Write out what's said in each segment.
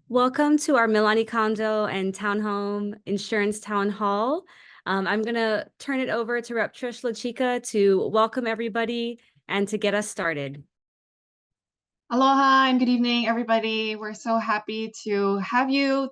Welcome to our Mililani Condo and Townhome Insurance Town Hall. I'm going to turn it over to Rep. Trish LaChica to welcome everybody and to get us started. Aloha and good evening, everybody. We're so happy to have you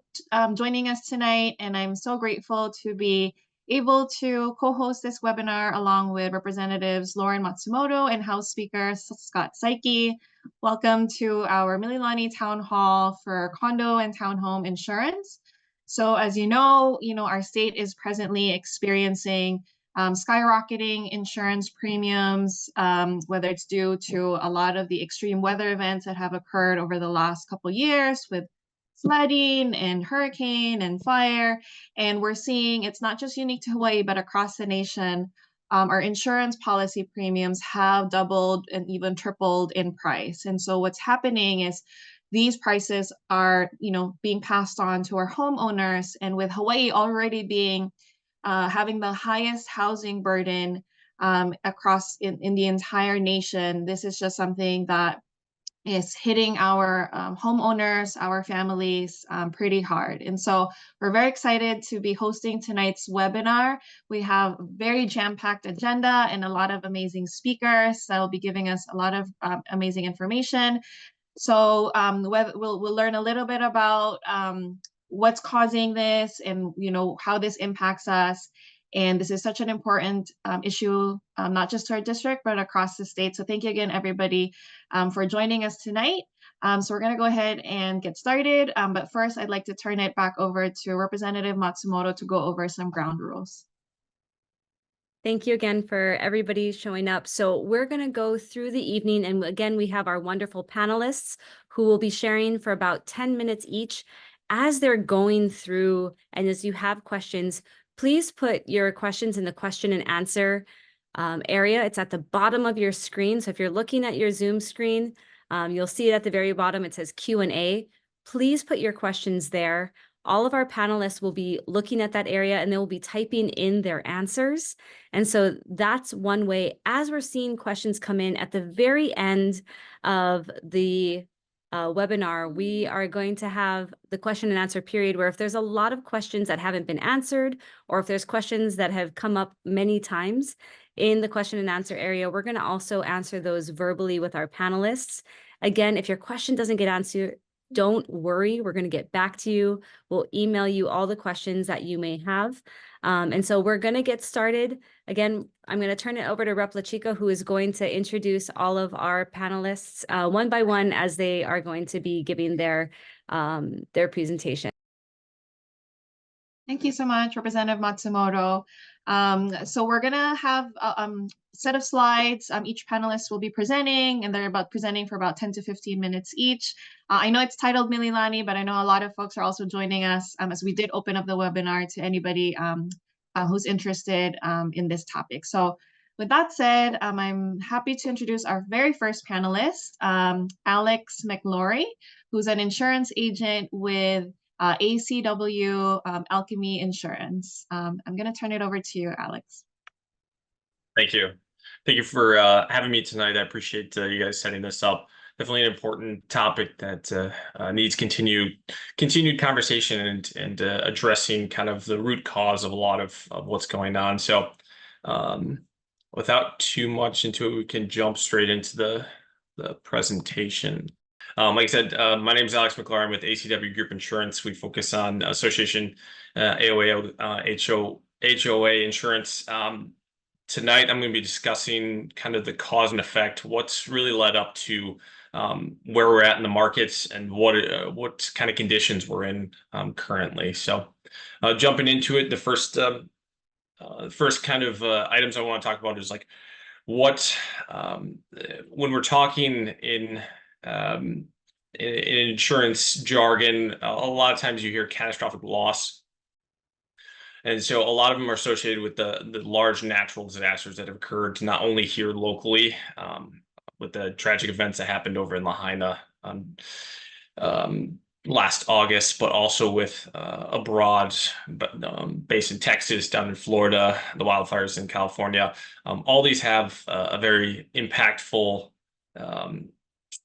joining us tonight, and I'm so grateful to be able to co-host this webinar along with Representatives Lauren Matsumoto and House Speaker Scott Saiki. Welcome to our Mililani Town Hall for Condo and Townhome Insurance. So as you know, our state is presently experiencing skyrocketing insurance premiums, whether it's due to a lot of the extreme weather events that have occurred over the last couple of years with flooding and hurricane and fire. And we're seeing it's not just unique to Hawaii, but across the nation, our insurance policy premiums have doubled and even tripled in price. And so what's happening is these prices are, being passed on to our homeowners. And with Hawaii already being having the highest housing burden across in the entire nation, this is just something that is hitting our homeowners, our families pretty hard. And so we're very excited to be hosting tonight's webinar. We have a very jam-packed agenda and a lot of amazing speakers that will be giving us a lot of amazing information. So we'll learn a little bit about what's causing this and how this impacts us. And this is such an important issue, not just to our district, but across the state. So thank you again, everybody, for joining us tonight. So we're going to go ahead and get started. But first, I'd like to turn it back over to Representative Matsumoto to go over some ground rules. Thank you again for everybody showing up. So we're going to go through the evening. And again, we have our wonderful panelists who will be sharing for about 10 minutes each. As they're going through and as you have questions, please put your questions in the question and answer area. It's at the bottom of your screen. So if you're looking at your Zoom screen, you'll see it at the very bottom. It says Q&A. Please put your questions there. All of our panelists will be looking at that area and they will be typing in their answers. And so that's one way. As we're seeing questions come in at the very end of the webinar, we are going to have the question and answer period where if there's a lot of questions that haven't been answered, or if there's questions that have come up many times in the question and answer area, we're going to also answer those verbally with our panelists. Again, if your question doesn't get answered, don't worry, we're going to get back to you. We'll email you all the questions that you may have. And so we're going to get started. Again, I'm going to turn it over to Rep. LaChica, who is going to introduce all of our panelists one by one as they are going to be giving their presentation. Thank you so much, Representative Matsumoto. So we're going to have a set of slides. Each panelist will be presenting, and they're presenting for about 10 to 15 minutes each. I know it's titled Mililani, but I know a lot of folks are also joining us as we did open up the webinar to anybody who's interested in this topic. So with that said, I'm happy to introduce our very first panelist, Alex McLaury, who's an insurance agent with ACW Alchemy Insurance. I'm going to turn it over to you, Alex. Thank you. Thank you for having me tonight. I appreciate you guys setting this up. Definitely an important topic that needs continued conversation and addressing kind of the root cause of a lot of what's going on. So without too much into it, we can jump straight into the presentation. Like I said, my name is Alex McLaurin with ACW Group Insurance. We focus on association, AOA, HOA insurance. Tonight, I'm going to be discussing kind of the cause and effect, what's really led up to where we're at in the markets and what kind of conditions we're in currently. So jumping into it, the first kind of items I want to talk about is like what, when we're talking in insurance jargon, a lot of times you hear catastrophic loss. And so a lot of them are associated with the large natural disasters that have occurred not only here locally with the tragic events that happened over in Lahaina last August, but also with abroad, based in Texas, down in Florida, the wildfires in California. All these have a very impactful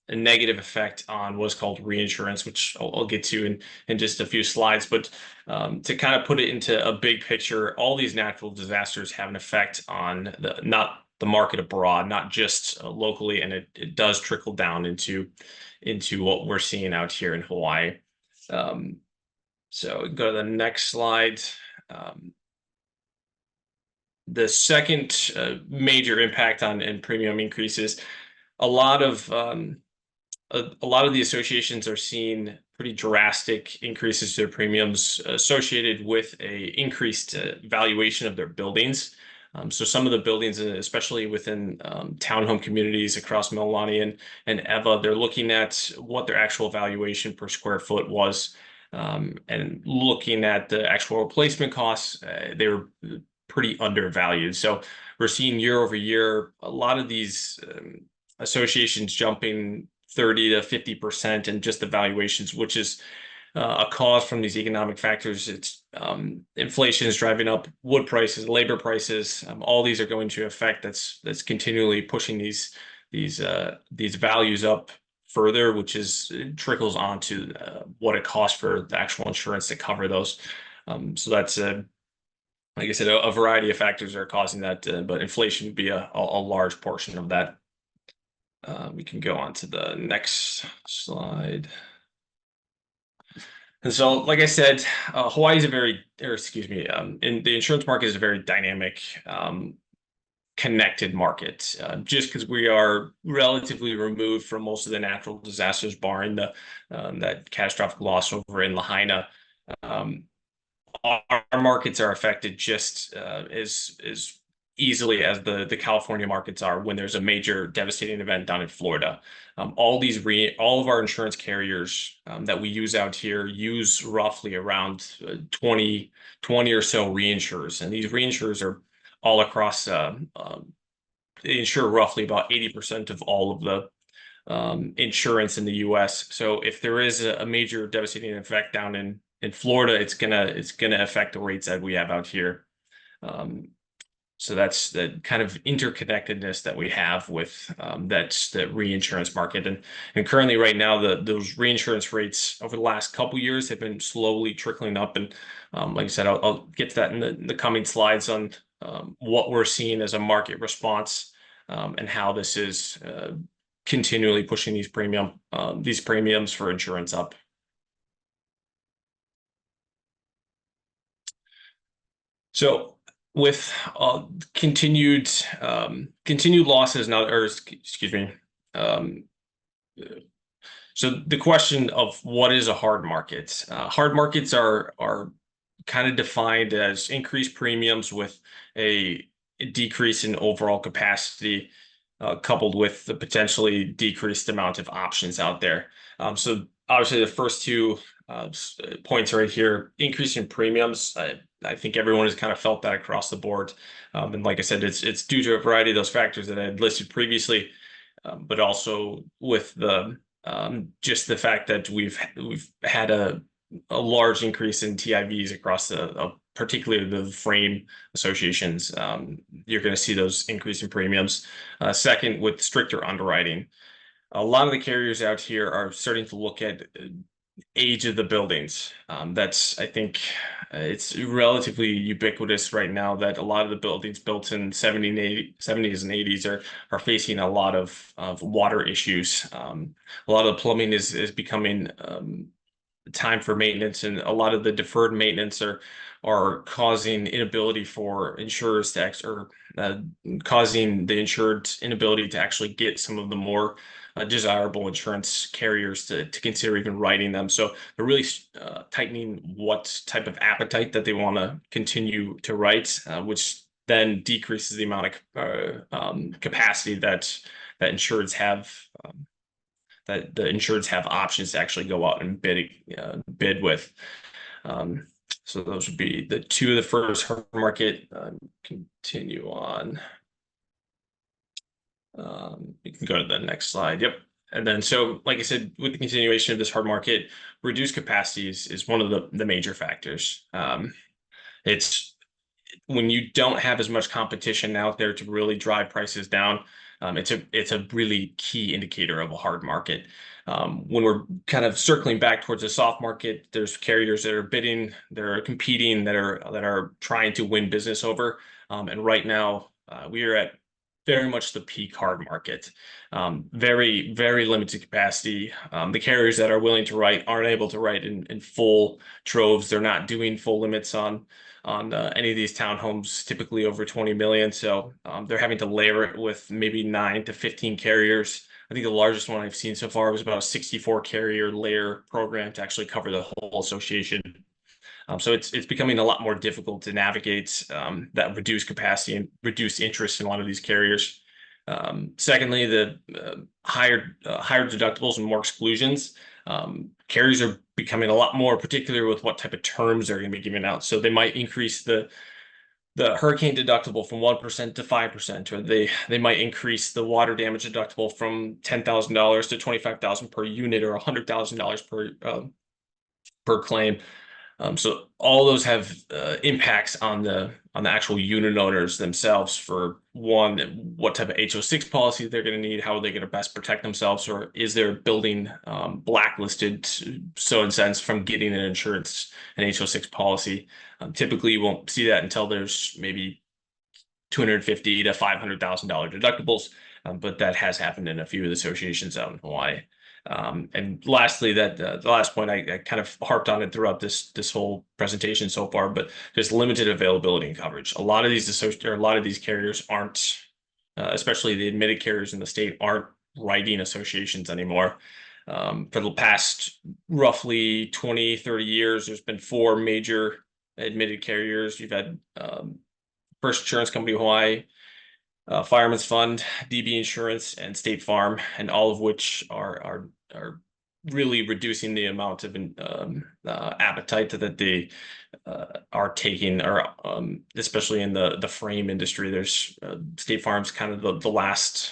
a negative effect on what's called reinsurance, which I'll get to in just a few slides. But to kind of put it into a big picture, all these natural disasters have an effect on not the market abroad, not just locally, and it does trickle down into what we're seeing out here in Hawaii. So go to the next slide. The second major impact on premium increases, a lot of the associations are seeing pretty drastic increases to their premiums associated with a increased valuation of their buildings. So some of the buildings, especially within townhome communities across Mililani and Eva, they're looking at what their actual valuation per square foot was, and looking at the actual replacement costs, they were pretty undervalued. So we're seeing year over year a lot of these associations jumping 30 to 50% in just the valuations, which is a cause from these economic factors. It's inflation is driving up wood prices, labor prices. All these are going to affect that's continually pushing these values up further, which is trickles onto what it costs for the actual insurance to cover those. So that's like I said, a variety of factors are causing that, but inflation would be a large portion of that. We can go on to the next slide. And so, like I said, Hawaii is a very, or excuse me, in the insurance market is a very dynamic, connected market. Just because we are relatively removed from most of the natural disasters, barring that catastrophic loss over in Lahaina. Our markets are affected just as easily as the California markets are when there's a major devastating event down in Florida. All of our insurance carriers that we use out here use roughly around 20 or so reinsurers, and these reinsurers are all across. They insure roughly about 80% of all of the insurance in the U.S. So if there is a major devastating effect down in Florida, it's gonna affect the rates that we have out here. So that's the kind of interconnectedness that we have with that's the reinsurance market, and currently right now those reinsurance rates over the last couple years have been slowly trickling up, and like I said, I'll get to that in the coming slides on what we're seeing as a market response, and how this is continually pushing these premiums for insurance up. So with continued losses now, or excuse me, so the question of what is a hard market? Hard markets are kind of defined as increased premiums with a decrease in overall capacity, coupled with the potentially decreased amount of options out there. So obviously the first two points right here, increase in premiums. I think everyone has kind of felt that across the board. And like I said, it's due to a variety of those factors that I had listed previously, but also with the just the fact that we've had a large increase in TIVs across particularly the frame associations. You're going to see those increase in premiums. Second, with stricter underwriting, a lot of the carriers out here are starting to look at age of the buildings. I think it's relatively ubiquitous right now that a lot of the buildings built in 70s and 80s are facing a lot of water issues. A lot of the plumbing is becoming time for maintenance, and a lot of the deferred maintenance are causing inability for insurers to causing the insured's inability to actually get some of the more desirable insurance carriers to consider even writing them. So they're really tightening what type of appetite that they want to continue to write, which then decreases the amount of capacity that insureds have. That the insureds have options to actually go out and bid with. So those would be the two of the first hard market. Continue on. You can go to the next slide. Yep. And then, so like I said, with the continuation of this hard market, reduced capacity is one of the major factors. It's when you don't have as much competition out there to really drive prices down, It's a really key indicator of a hard market. When we're kind of circling back towards a soft market, there's carriers that are bidding, that are competing, that are trying to win business over. And right now, we are at very much the peak hard market. Very, very limited capacity. The carriers that are willing to write aren't able to write in full troves. They're not doing full limits on any of these townhomes, typically over 20 million. So they're having to layer it with maybe 9 to 15 carriers. I think the largest one I've seen so far was about a 64 carrier layer program to actually cover the whole association. So it's becoming a lot more difficult to navigate that reduced capacity and reduced interest in a lot of these carriers. Secondly, the higher deductibles and more exclusions. Carriers are becoming a lot more particular with what type of terms they're going to be giving out. So they might increase the hurricane deductible from 1% to 5%, or they might increase the water damage deductible from $10,000 to $25,000 per unit, or $100,000 per claim. So all those have impacts on the actual unit owners themselves. For one, what type of HO6 policy they're going to need, how are they going to best protect themselves, or is their building blacklisted, so in sense, from getting an HO6 policy. Typically, you won't see that until there's maybe $250,000 to $500,000 deductibles, but that has happened in a few of the associations out in Hawaii. And lastly, the last point I kind of harped on it throughout this whole presentation so far, but there's limited availability and coverage. A lot of these carriers aren't, especially the admitted carriers in the state, aren't writing associations anymore. For the past roughly 20, 30 years, there's been 4 major admitted carriers. You've had First Insurance Company of Hawaii, Fireman's Fund, DB Insurance, and State Farm, and all of which are really reducing the amount of appetite that they are taking, or especially in the frame industry. There's State Farm's kind of the last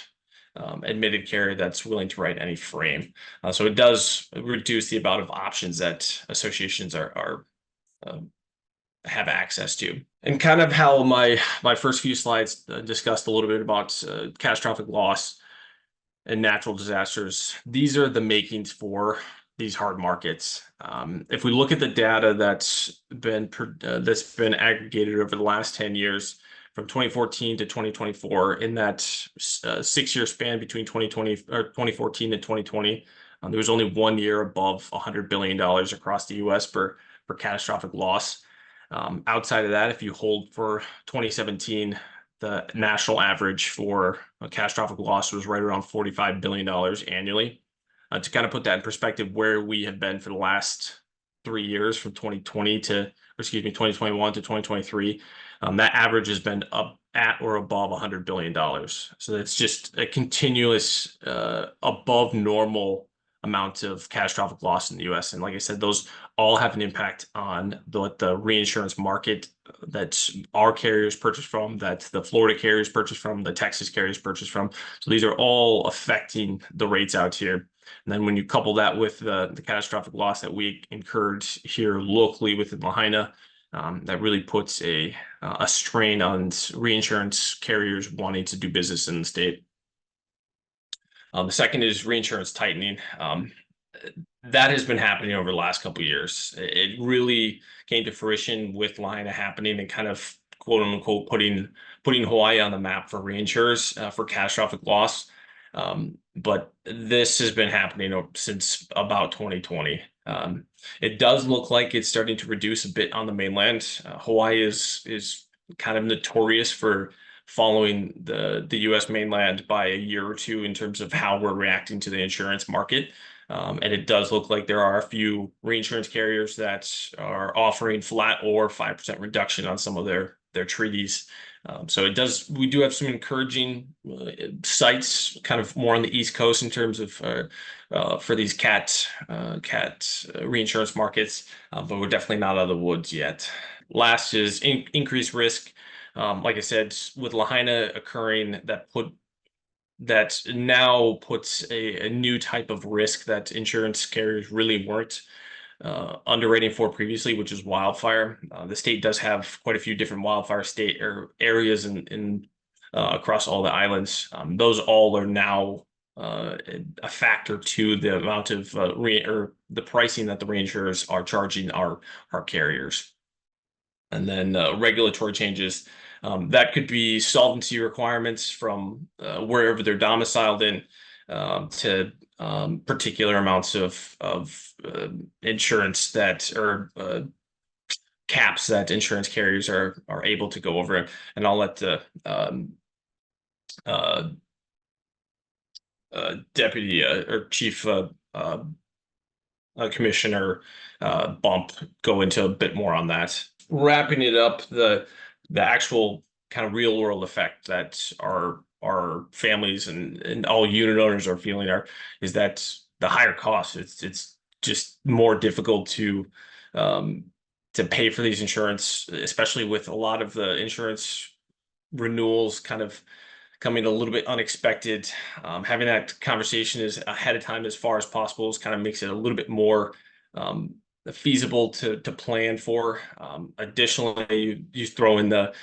admitted carrier that's willing to write any frame. So it does reduce the amount of options that associations have access to. And kind of how my first few slides discussed a little bit about catastrophic loss and natural disasters. These are the makings for these hard markets. If we look at the data that's been aggregated over the last 10 years, from 2014 to 2024, in that 6-year span between 2014 and 2020, there was only 1 year above $100 billion across the U.S. for catastrophic loss. Outside of that, if you hold for 2017, the national average for a catastrophic loss was right around $45 billion annually. To kind of put that in perspective, where we have been for the last 3 years, from 2021 to 2023, that average has been up at or above $100 billion. So that's just a continuous above normal amount of catastrophic loss in the U.S. And like I said, those all have an impact on the reinsurance market that our carriers purchase from, that the Florida carriers purchase from, the Texas carriers purchase from. So these are all affecting the rates out here. And then when you couple that with the catastrophic loss that we incurred here locally within Lahaina, that really puts a strain on reinsurance carriers wanting to do business in the state. The second is reinsurance tightening. That has been happening over the last couple of years. It really came to fruition with Lahaina happening and kind of quote unquote putting Hawaii on the map for reinsurers for catastrophic loss. But this has been happening since about 2020. It does look like it's starting to reduce a bit on the mainland. Hawaii is kind of notorious for following the U.S. mainland by a year or two in terms of how we're reacting to the insurance market. And it does look like there are a few reinsurance carriers that are offering flat or 5% reduction on some of their treaties. So we do have some encouraging sites kind of more on the East Coast in terms of for these cat reinsurance markets, but we're definitely not out of the woods yet. Last is increased risk. Like I said, with Lahaina occurring, that now puts a new type of risk that insurance carriers really weren't underwriting for previously, which is wildfire. The state does have quite a few different wildfire areas in across all the islands. Those all are now a factor to the amount of or the pricing that the reinsurers are charging our carriers. And then regulatory changes that could be solvency requirements from wherever they're domiciled in to particular amounts of insurance that or caps that insurance carriers are able to go over. And I'll let the uh, deputy or chief commissioner Bump go into a bit more on that. Wrapping it up, the actual kind of real world effect that our families and all unit owners are feeling is that the higher costs. It's just more difficult to pay for these insurance, especially with a lot of the insurance renewals kind of coming a little bit unexpected. Having that conversation is ahead of time as far as possible kind of makes it a little bit more feasible to plan for. Additionally, you throw in the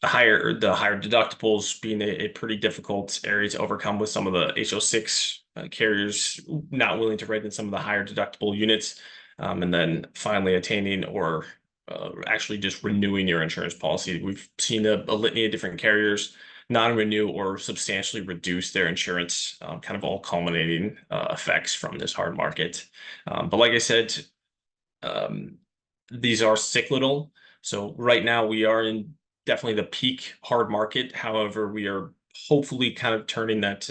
higher deductibles being a pretty difficult area to overcome with some of the HO6 carriers not willing to write in some of the higher deductible units, and then finally attaining or actually just renewing your insurance policy. We've seen a litany of different carriers non-renew or substantially reduce their insurance, kind of all culminating effects from this hard market. But like I said, these are cyclical. So right now we are in definitely the peak hard market. However, we are hopefully kind of turning that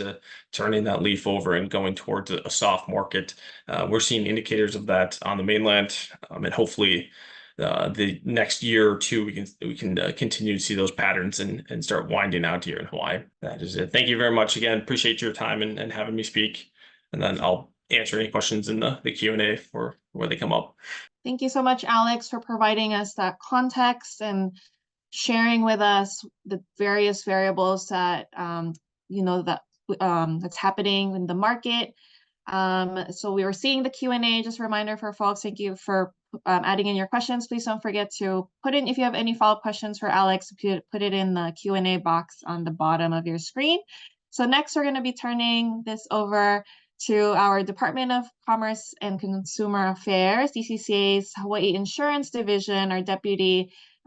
leaf over and going towards a soft market. We're seeing indicators of that on the mainland, and hopefully the next year or two, we can continue to see those patterns and start winding out here in Hawaii. That is it. Thank you very much again. Appreciate your time and having me speak. And then I'll answer any questions in the Q&A for where they come up. Thank you so much, Alex, for providing us that context and sharing with us the various variables that that's happening in the market. So we were seeing the Q&A. Just a reminder for folks, thank you for adding in your questions. Please don't forget to put in, if you have any follow-up questions for Alex, put it in the Q&A box on the bottom of your screen. So next, we're going to be turning this over to our Department of Commerce and Consumer Affairs, DCCA's Hawaii Insurance Division, our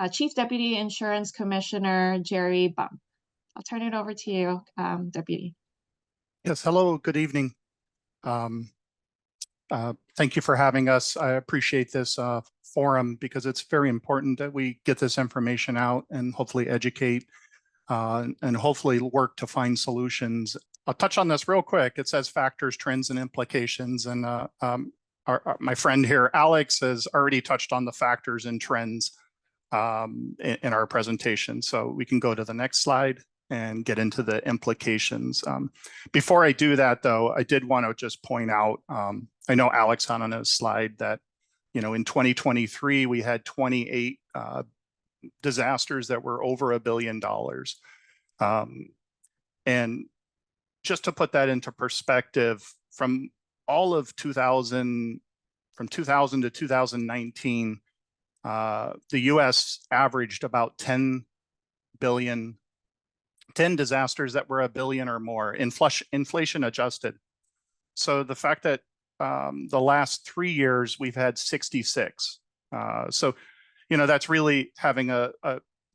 Chief Deputy Insurance Commissioner, Jerry Bump. I'll turn it over to you, Deputy. Yes, hello, good evening. Thank you for having us. I appreciate this forum because it's very important that we get this information out and hopefully educate and hopefully work to find solutions. I'll touch on this real quick. It says factors, trends, and implications. And my friend here, Alex, has already touched on the factors and trends in our presentation. So we can go to the next slide and get into the implications. Before I do that, though, I did want to just point out, I know Alex had on his slide that, in 2023, we had 28 disasters that were over $1 billion. And just to put that into perspective, from all of 2000 to 2019, the US averaged about 10 disasters that were $1 billion or more, inflation adjusted. So the fact that the last 3 years we've had 66. So, that's really having a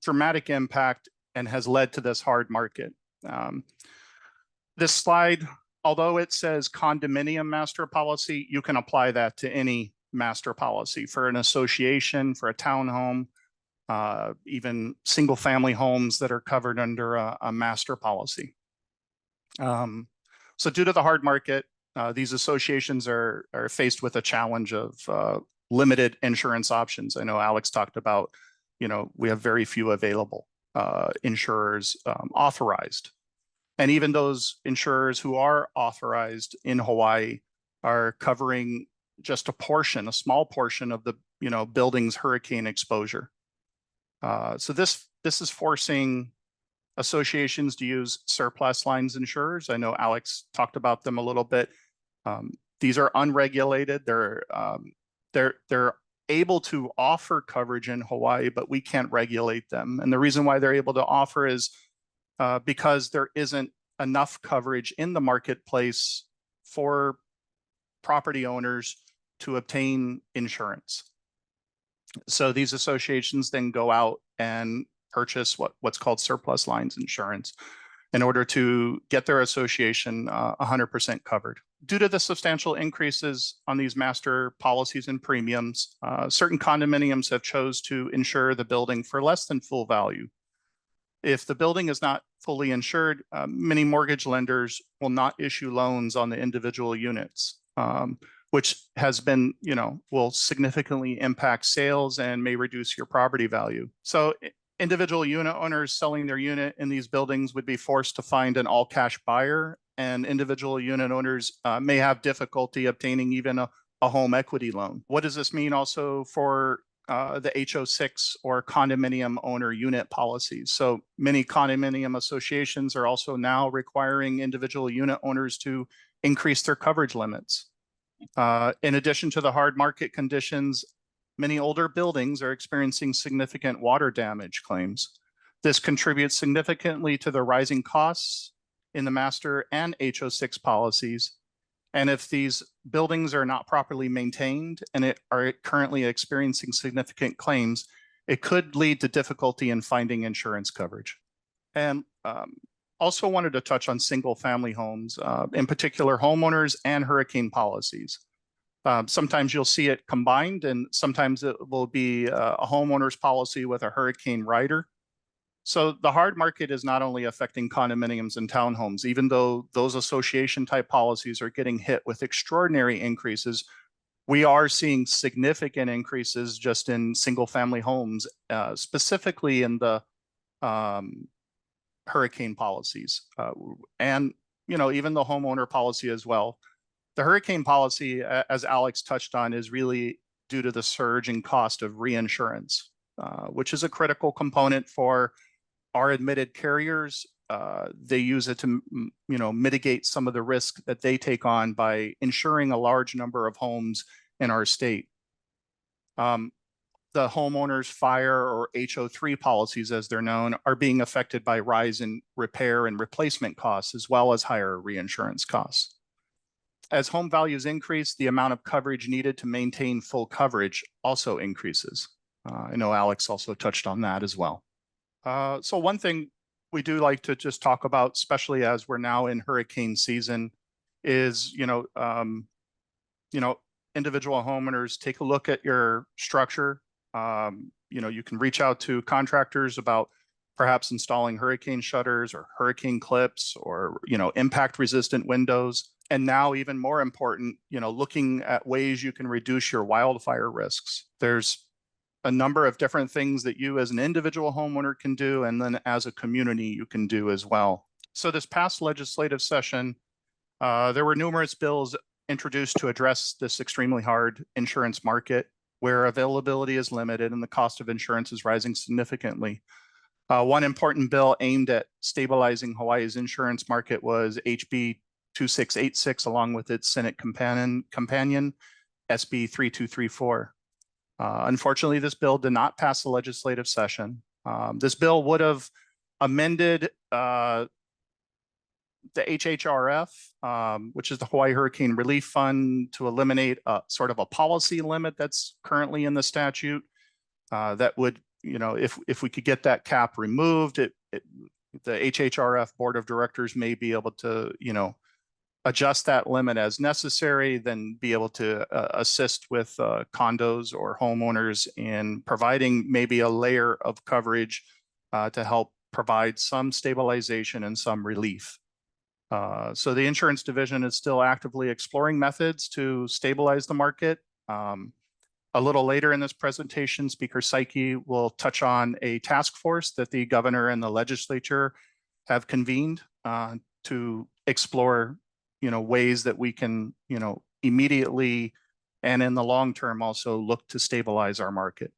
dramatic impact and has led to this hard market. This slide, although it says condominium master policy, you can apply that to any master policy for an association, for a townhome, even single family homes that are covered under a master policy. So due to the hard market, these associations are faced with a challenge of limited insurance options. I know Alex talked about, we have very few available insurers authorized. And even those insurers who are authorized in Hawaii are covering just a small portion of the, building's hurricane exposure. So this is forcing associations to use surplus lines insurers. I know Alex talked about them a little bit. These are unregulated. They're able to offer coverage in Hawaii, but we can't regulate them. And the reason why they're able to offer is because there isn't enough coverage in the marketplace for property owners to obtain insurance. So these associations then go out and purchase what's called surplus lines insurance in order to get their association 100% covered. Due to the substantial increases on these master policies and premiums, certain condominiums have chose to insure the building for less than full value. If the building is not fully insured, many mortgage lenders will not issue loans on the individual units, which has been, will significantly impact sales and may reduce your property value. So individual unit owners selling their unit in these buildings would be forced to find an all-cash buyer, and individual unit owners may have difficulty obtaining even a home equity loan. What does this mean also for the HO6 or condominium owner unit policies? So many condominium associations are also now requiring individual unit owners to increase their coverage limits. In addition to the hard market conditions, many older buildings are experiencing significant water damage claims. This contributes significantly to the rising costs in the master and HO6 policies. And if these buildings are not properly maintained and are currently experiencing significant claims, it could lead to difficulty in finding insurance coverage. And also wanted to touch on single family homes, in particular homeowners and hurricane policies. Sometimes you'll see it combined, and sometimes it will be a homeowner's policy with a hurricane rider. So the hard market is not only affecting condominiums and townhomes, even though those association type policies are getting hit with extraordinary increases. We are seeing significant increases just in single family homes, specifically in the hurricane policies, and even the homeowner policy as well. The hurricane policy, as Alex touched on, is really due to the surge in cost of reinsurance, which is a critical component for our admitted carriers. They use it to mitigate some of the risk that they take on by insuring a large number of homes in our state. The homeowners fire, or HO3 policies as they're known, are being affected by rise in repair and replacement costs, as well as higher reinsurance costs. As home values increase, the amount of coverage needed to maintain full coverage also increases. I know Alex also touched on that as well. So one thing we do like to just talk about, especially as we're now in hurricane season, is individual homeowners, take a look at your structure. You can reach out to contractors about perhaps installing hurricane shutters or hurricane clips or impact resistant windows. And now, even more important, looking at ways you can reduce your wildfire risks. There's a number of different things that you as an individual homeowner can do, and then as a community you can do as well. So this past legislative session, there were numerous bills introduced to address this extremely hard insurance market where availability is limited and the cost of insurance is rising significantly. One important bill aimed at stabilizing Hawaii's insurance market was HB 2686, along with its Senate companion SB 3234. Unfortunately, this bill did not pass the legislative session. This bill would have amended the HHRF, which is the Hawaii Hurricane Relief Fund, to eliminate sort of a policy limit that's currently in the statute. That would, if we could get that cap removed, the HHRF Board of Directors may be able to, adjust that limit as necessary, then be able to assist with condos or homeowners in providing maybe a layer of coverage to help provide some stabilization and some relief. So the insurance division is still actively exploring methods to stabilize the market. A little later in this presentation, Speaker Psyche will touch on a task force that the governor and the legislature have convened to explore ways that we can, immediately and in the long term also look to stabilize our market.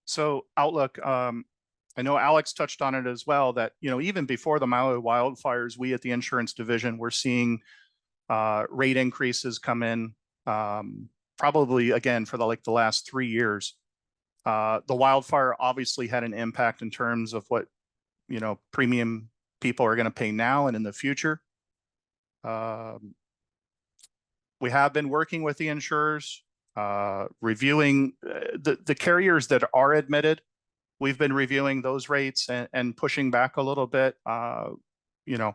So outlook, I know Alex touched on it as well, that, even before the Maui wildfires, we at the insurance division were seeing rate increases come in, probably again for the last 3 years. The wildfire obviously had an impact in terms of what, premium people are going to pay now and in the future. We have been working with the insurers, reviewing the carriers that are admitted. We've been reviewing those rates and pushing back a little bit, you know,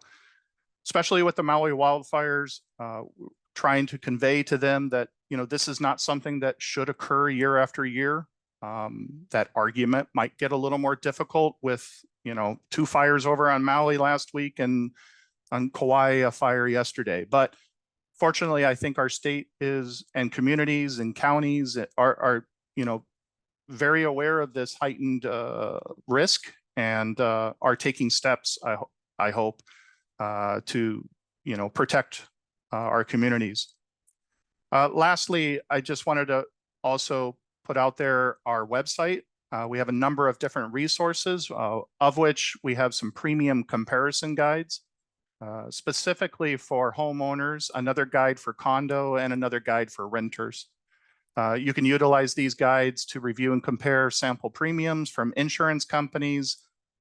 especially with the Maui wildfires, trying to convey to them that, you know, this is not something that should occur year after year. That argument might get a little more difficult with, you know, 2 fires over on Maui last week and on Kauai, a fire yesterday. But fortunately, I think our state is, and communities and counties are you know, very aware of this heightened risk and are taking steps, I hope, to, you know, protect our communities. Lastly, I just wanted to also put out there our website. We have a number of different resources, of which we have some premium comparison guides, specifically for homeowners, another guide for condo, and another guide for renters. You can utilize these guides to review and compare sample premiums from insurance companies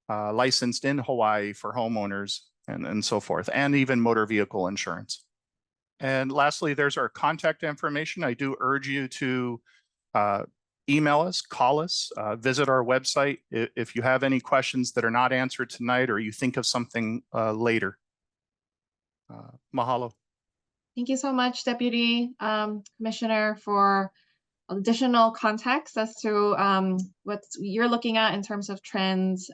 licensed in Hawaii for homeowners and so forth, and even motor vehicle insurance. And lastly, there's our contact information. I do urge you to email us, call us, visit our website if you have any questions that are not answered tonight or you think of something later. Mahalo. Thank you so much, Deputy Commissioner, for additional context as to what you're looking at in terms of trends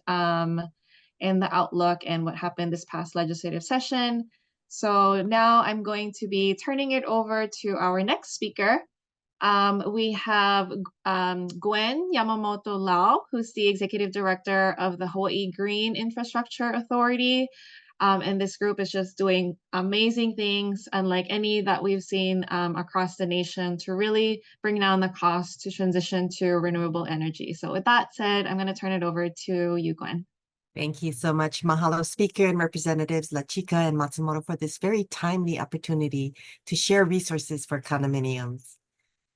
in the outlook and what happened this past legislative session. So now I'm going to be turning it over to our next speaker. We have Gwen Yamamoto Lau, who's the Executive Director of the Hawaii Green Infrastructure Authority. And this group is just doing amazing things, unlike any that we've seen across the nation, to really bring down the cost to transition to renewable energy. So with that said, I'm going to turn it over to you, Gwen. Thank you so much, Mahalo, Speaker and Representatives Lachika and Matsumoto, for this very timely opportunity to share resources for condominiums.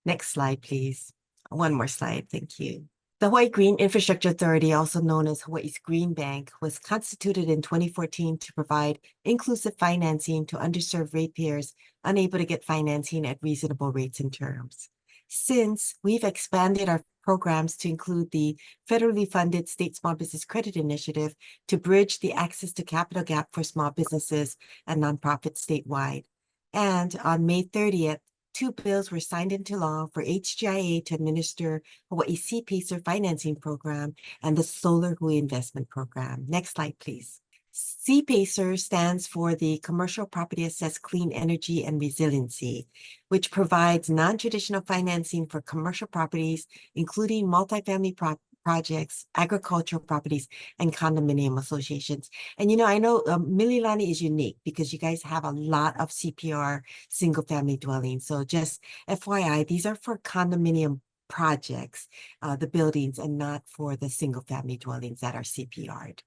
Next slide, please. One more slide, thank you. The Hawaii Green Infrastructure Authority, also known as Hawaii's Green Bank, was constituted in 2014 to provide inclusive financing to underserved ratepayers unable to get financing at reasonable rates and terms. Since, we've expanded our programs to include the federally funded State Small Business Credit Initiative to bridge the access to capital gap for small businesses and nonprofits statewide. And on May 30th, 2 bills were signed into law for HGIA to administer Hawaii's CPACER financing program and the Solar Hui investment program. Next slide, please. CPACER stands for the Commercial Property Assessed Clean Energy and Resiliency, which provides non-traditional financing for commercial properties, including multifamily projects, agricultural properties, and condominium associations. And you know, I know Mililani is unique because you guys have a lot of CPR single-family dwellings. So just FYI, these are for condominium projects, the buildings, and not for the single-family dwellings that are CPR'd.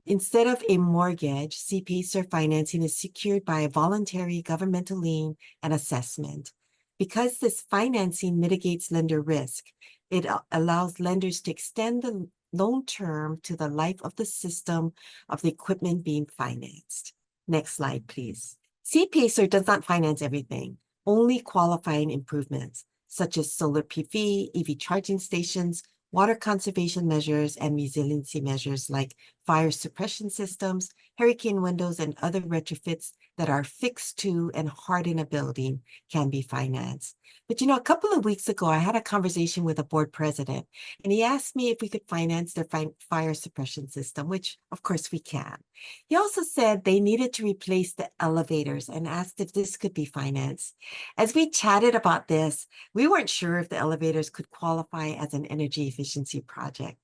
Instead of a mortgage, CPACER financing is secured by a voluntary governmental lien and assessment. Because this financing mitigates lender risk, it allows lenders to extend the loan term to the life of the system of the equipment being financed. Next slide, please. CPACER does not finance everything, only qualifying improvements, such as solar PV, EV charging stations, water conservation measures, and resiliency measures like fire suppression systems, hurricane windows, and other retrofits that are fixed to and harden a building can be financed. But you know, a couple of weeks ago, I had a conversation with a board president, and he asked me if we could finance their fire suppression system, which of course we can. He also said they needed to replace the elevators and asked if this could be financed. As we chatted about this, we weren't sure if the elevators could qualify as an energy efficiency project.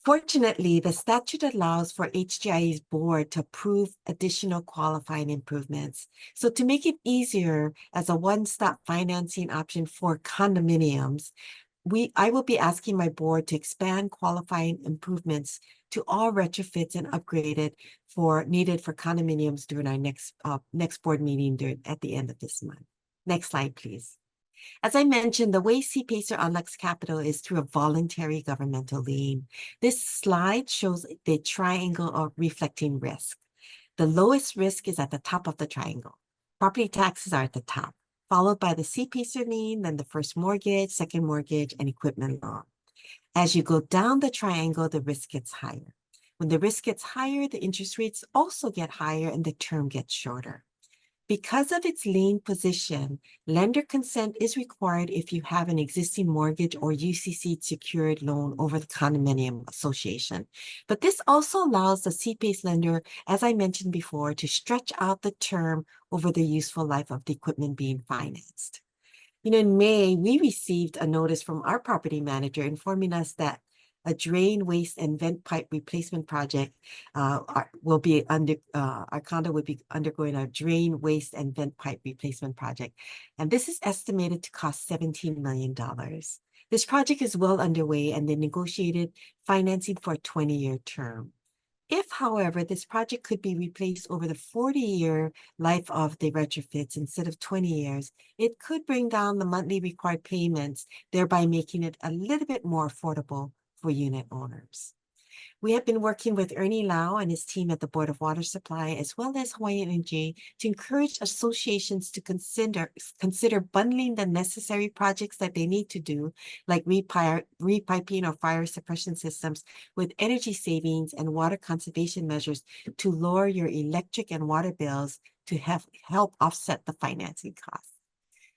Fortunately, the statute allows for HGIA's board to approve additional qualifying improvements. So to make it easier as a one-stop financing option for condominiums, I will be asking my board to expand qualifying improvements to all retrofits and upgraded needed for condominiums during our next board meeting at the end of this month. Next slide, please. As I mentioned, the way CPACER unlocks capital is through a voluntary governmental lien. This slide shows the triangle of reflecting risk. The lowest risk is at the top of the triangle. Property taxes are at the top, followed by the CPACER lien, then the first mortgage, second mortgage, and equipment loan. As you go down the triangle, the risk gets higher. When the risk gets higher, the interest rates also get higher and the term gets shorter. Because of its lien position, lender consent is required if you have an existing mortgage or UCC secured loan over the condominium association. But this also allows the CPACE lender, as I mentioned before, to stretch out the term over the useful life of the equipment being financed. In May, we received a notice from our property manager informing us that a drain, waste, and vent pipe replacement project our condo will be undergoing a drain, waste, and vent pipe replacement project. And this is estimated to cost $17 million. This project is well underway and they negotiated financing for a 20-year term. If, however, this project could be replaced over the 40-year life of the retrofits instead of 20 years, it could bring down the monthly required payments, thereby making it a little bit more affordable for unit owners. We have been working with Ernie Lau and his team at the Board of Water Supply, as well as Hawaii Energy, to encourage associations to consider bundling the necessary projects that they need to do, like repiping or fire suppression systems, with energy savings and water conservation measures to lower your electric and water bills to help offset the financing costs.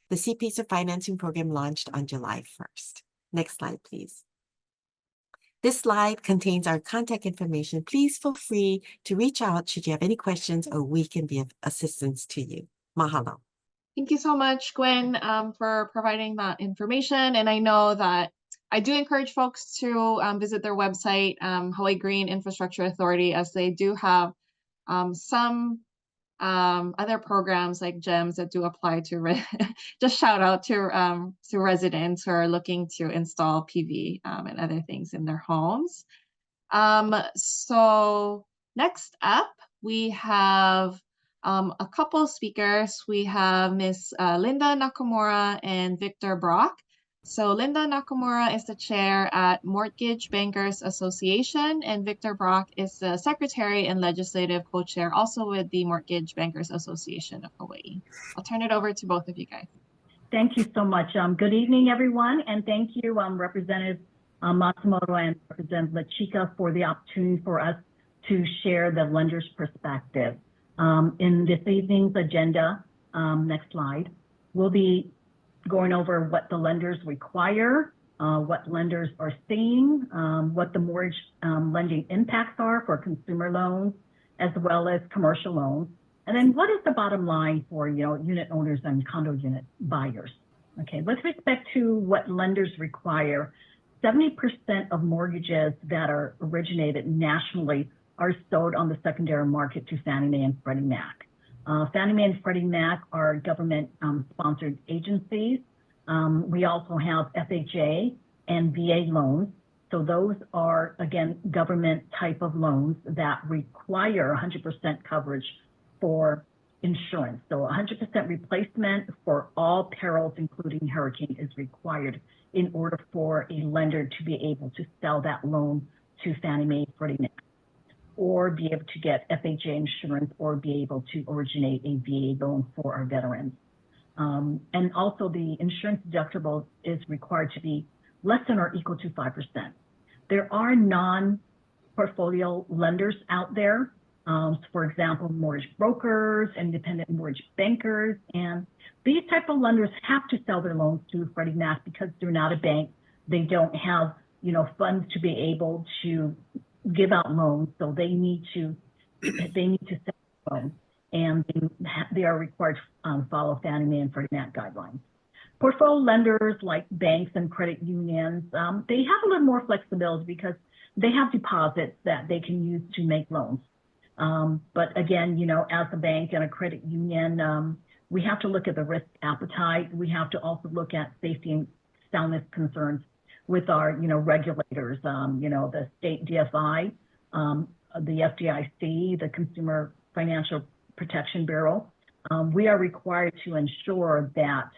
The CPACER financing program launched on July 1st. Next slide, please. This slide contains our contact information. Please feel free to reach out should you have any questions or we can be of assistance to you. Mahalo. Thank you so much, Gwen, for providing that information. And I know that I do encourage folks to visit their website, Hawaii Green Infrastructure Authority, as they do have some other programs like GEMS that do apply to just shout out to residents who are looking to install PV and other things in their homes. So next up, we have a couple speakers. We have Miss Linda Nakamura and Victor Brock. So Linda Nakamura is the chair at Mortgage Bankers Association, and Victor Brock is the secretary and legislative co-chair, also with the Mortgage Bankers Association of Hawaii. I'll turn it over to both of you guys. Thank you so much. Good evening, everyone, and thank you, Representative Matsumoto and Representative Lachika, for the opportunity for us to share the lender's perspective. In this evening's agenda, next slide, we'll be going over what the lenders require, what lenders are seeing, what the mortgage lending impacts are for consumer loans, as well as commercial loans, and then what is the bottom line for unit owners and condo unit buyers. Okay, with respect to what lenders require, 70% of mortgages that are originated nationally are sold on the secondary market to Fannie Mae and Freddie Mac. Fannie Mae and Freddie Mac are government-sponsored agencies. We also have FHA and VA loans. So those are, again, government type of loans that require 100% coverage for insurance. So 100% replacement for all perils, including hurricane, is required in order for a lender to be able to sell that loan to Fannie Mae, Freddie Mac, or be able to get FHA insurance, or be able to originate a VA loan for our veterans. And also the insurance deductible is required to be less than or equal to 5%. There are non-portfolio lenders out there, for example, mortgage brokers, independent mortgage bankers, and these type of lenders have to sell their loans to Freddie Mac because they're not a bank. They don't have funds to be able to give out loans, so they need to sell loans, and they are required to follow Fannie Mae and Freddie Mac guidelines. Portfolio lenders like banks and credit unions, they have a little more flexibility because they have deposits that they can use to make loans. But again, as a bank and a credit union, we have to look at the risk appetite. We have to also look at safety and soundness concerns with our, regulators, the state DFI, the FDIC, the Consumer Financial Protection Bureau. We are required to ensure that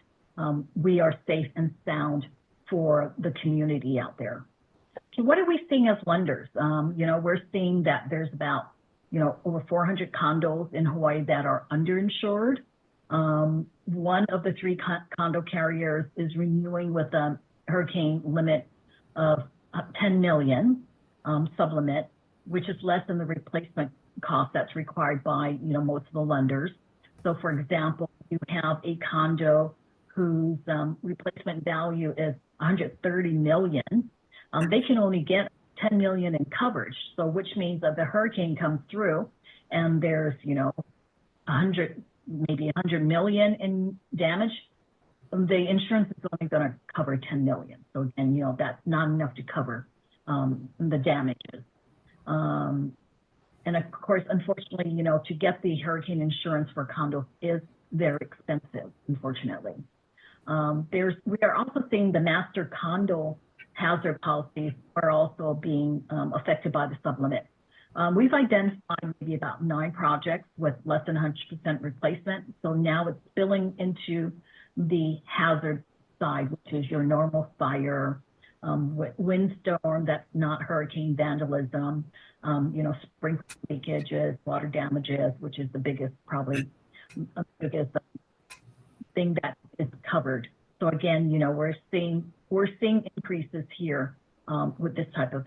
we are safe and sound for the community out there. So what are we seeing as lenders? We're seeing that there's about, over 400 condos in Hawaii that are underinsured. One of the three condo carriers is renewing with a hurricane limit of 10 million sublimit, which is less than the replacement cost that's required by, most of the lenders. So for example, you have a condo whose replacement value is 130 million. They can only get 10 million in coverage. So which means that the hurricane comes through and there's, 100, maybe 100 million in damage. The insurance is only going to cover 10 million. So again, that's not enough to cover the damages. And of course, unfortunately, to get the hurricane insurance for condos is very expensive, unfortunately. We are also seeing the master condo hazard policies are also being affected by the sublimit. We've identified maybe about 9 projects with less than 100% replacement. So now it's spilling into the hazard side, which is your normal fire, windstorm that's not hurricane vandalism, sprinkler leakages, water damages, which is the biggest, probably biggest thing that is covered. So again, we're seeing increases here with this type of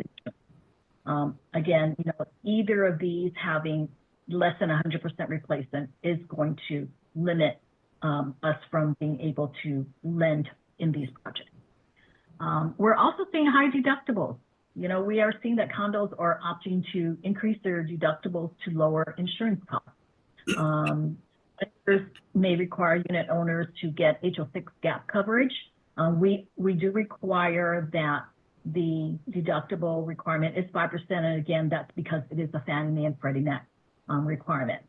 insurance. Again, either of these having less than 100% replacement is going to limit us from being able to lend in these projects. We're also seeing high deductibles. We are seeing that condos are opting to increase their deductibles to lower insurance costs. This may require unit owners to get HO6 gap coverage. We do require that the deductible requirement is 5%, and again, that's because it is a Fannie Mae and Freddie Mac requirement.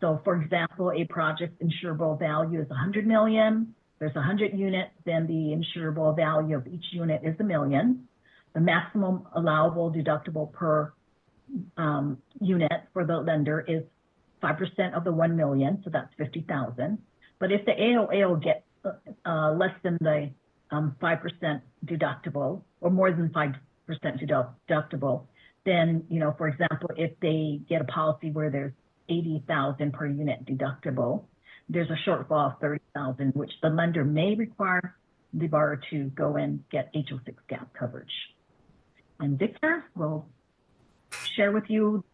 So, for example, a project's insurable value is 100 million. There's 100 units, then the insurable value of each unit is $1 million. The maximum allowable deductible per unit for the lender is 5% of the 1 million, so that's 50,000. But if the AOAO gets less than the 5% deductible, or more than 5% deductible, then, for example, if they get a policy where there's 80,000 per unit deductible, there's a shortfall of 30,000, which the lender may require the borrower to go and get HO6 gap coverage. And Victor will share with you.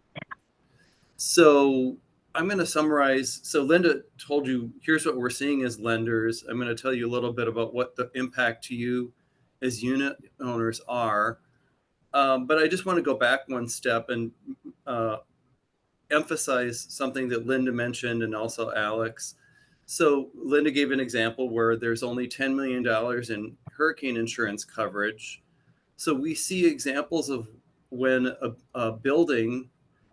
So I'm going to summarize. So Linda told you, here's what we're seeing as lenders. I'm going to tell you a little bit about what the impact to you as unit owners are. But I just want to go back one step and emphasize something that Linda mentioned and also Alex. So Linda gave an example where there's only $10 million in hurricane insurance coverage. So we see examples of when a building,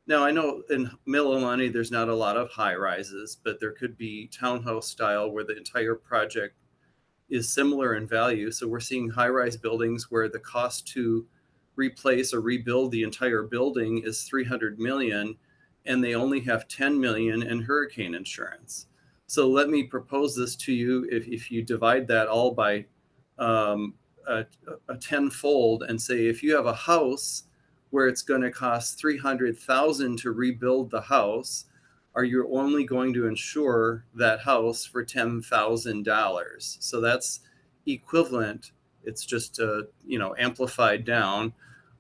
now I know in Mililani there's not a lot of high rises, but there could be townhouse style where the entire project is similar in value. So we're seeing high rise buildings where the cost to replace or rebuild the entire building is 300 million, and they only have 10 million in hurricane insurance. So let me propose this to you. If you divide that all by a tenfold and say, if you have a house where it's going to cost 300,000 to rebuild the house, are you only going to insure that house for $10,000? So that's equivalent. It's just amplified down.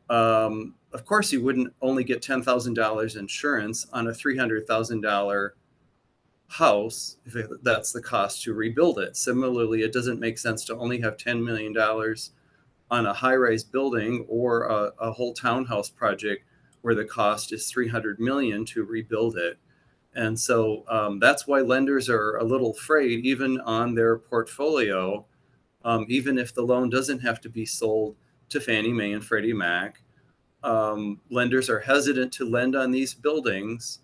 Of course, you wouldn't only get $10,000 insurance on a $300,000 house if that's the cost to rebuild it. Similarly, it doesn't make sense to only have $10 million on a high-rise building or a whole townhouse project where the cost is 300 million to rebuild it. And so that's why lenders are a little afraid, even on their portfolio, even if the loan doesn't have to be sold to Fannie Mae and Freddie Mac. Lenders are hesitant to lend on these buildings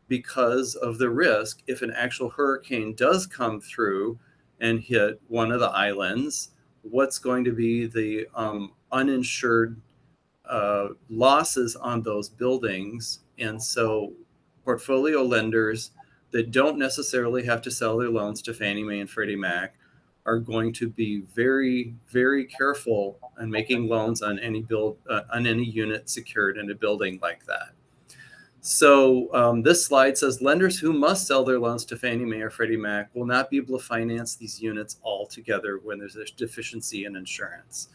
because of the risk. If an actual hurricane does come through and hit one of the islands, what's going to be the uninsured losses on those buildings? And so portfolio lenders that don't necessarily have to sell their loans to Fannie Mae and Freddie Mac are going to be very, very careful on making loans on any on any unit secured in a building like that. So this slide says lenders who must sell their loans to Fannie Mae or Freddie Mac will not be able to finance these units altogether when there's a deficiency in insurance.